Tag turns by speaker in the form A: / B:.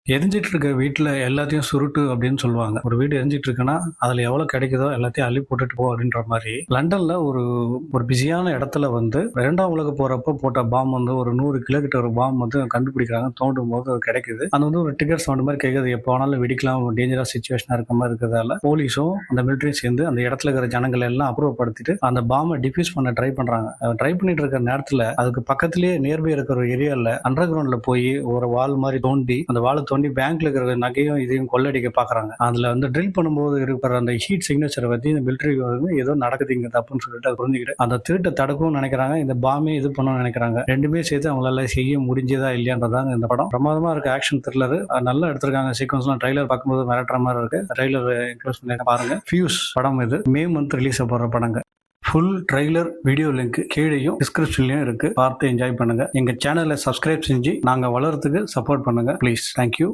A: எரிஞ்சிட்டு இருக்க வீட்ல எல்லாத்தையும் சுருட்டு அப்படின்னு சொல்லுவாங்க. ஒரு வீடு எரிஞ்சிட்டு இருக்குன்னா, அதுல எவ்வளோ கிடைக்குதோ எல்லாத்தையும் அள்ளி போட்டுட்டு போ அப்படின்ற மாரி, லண்டன்ல ஒரு ஒரு பிஸியான இடத்துல வந்து 2ஆம் உலகப் போறப்போ போட்ட பாம் வந்து ஒரு 100 கிலோ கிட்ட ஒரு பாம் வந்து கண்டுபிடிக்கிறாங்க. தோண்டும்போது அது கிடைக்குது. அது வந்து ஒரு ட்ரிகர் சவுண்ட் மாரி கேட்குது. எப்போ வேணாலும் வெடிக்கலாம். டேஞ்சரஸ் சிச்சுவேஷனா இருக்க மாரி இருக்கிறதால, போலீஸும் அந்த மிலிட்டரியும் சேர்ந்து அந்த இடத்துல இருக்கிற ஜனங்கள எல்லாம் அப்புறப்படுத்திட்டு அந்த பாம்ப டிஃப்யூஸ் பண்ண ட்ரை பண்றாங்க. ட்ரை பண்ணிட்டு இருக்கிற நேரத்துல அதுக்கு பக்கத்திலேயே நியர்பை இருக்கிற ஒரு ஏரியால அண்டர் கிரவுண்ட்ல போய் ஒரு வால் மாரி தோண்டி அந்த வாழ தோண்டி பேங்க்ல இருக்கிற நகையும் இதையும் கொள்ளடிக்க பாக்குறாங்க. அதுல வந்து ட்ரில் பண்ணும்போது இருக்கிற அந்த ஹீட் சிக்னேச்சரை பத்தி இந்த மிலிட்டரி வந்து ஏதோ நடக்குது இங்க தப்புன்னு சொல்லிட்டு அதை புரிஞ்சுக்கிட்டு அந்த திருட்டை தடுக்கவும் நினைக்கிறாங்க. இந்த பாமே இது பண்ணணும்னு நினைக்கிறாங்க. ரெண்டுமே சேர்த்து அவங்களால செய்ய முடிஞ்சதா இல்லையான்றதாங்க இந்த படம். பிரமாதமா இருக்கு. ஆக்ஷன் த்ரில்லர் நல்லா எடுத்திருக்காங்க. சீக்வன்ஸ்லாம் ட்ரைலர் பார்க்கும்போது மிரட்டுற மாதிரி இருக்கு. ட்ரைலர் இன்க்ளூஸ் பண்ணி பாருங்க. ஃபியூஸ் படம் இது மே மந்த் ரிலீஸ் போற படங்க. ஃபுல் ட்ரைலர் வீடியோ லிங்க் கீழேயும் டிஸ்கிரிப்ஷன்லயும் இருக்கு. பார்த்து என்ஜாய் பண்ணுங்க. எங்க சேனலை சப்ஸ்கிரைப் செஞ்சு நாங்க வளர்றதுக்கு சப்போர்ட் பண்ணுங்க ப்ளீஸ். தேங்க்யூ.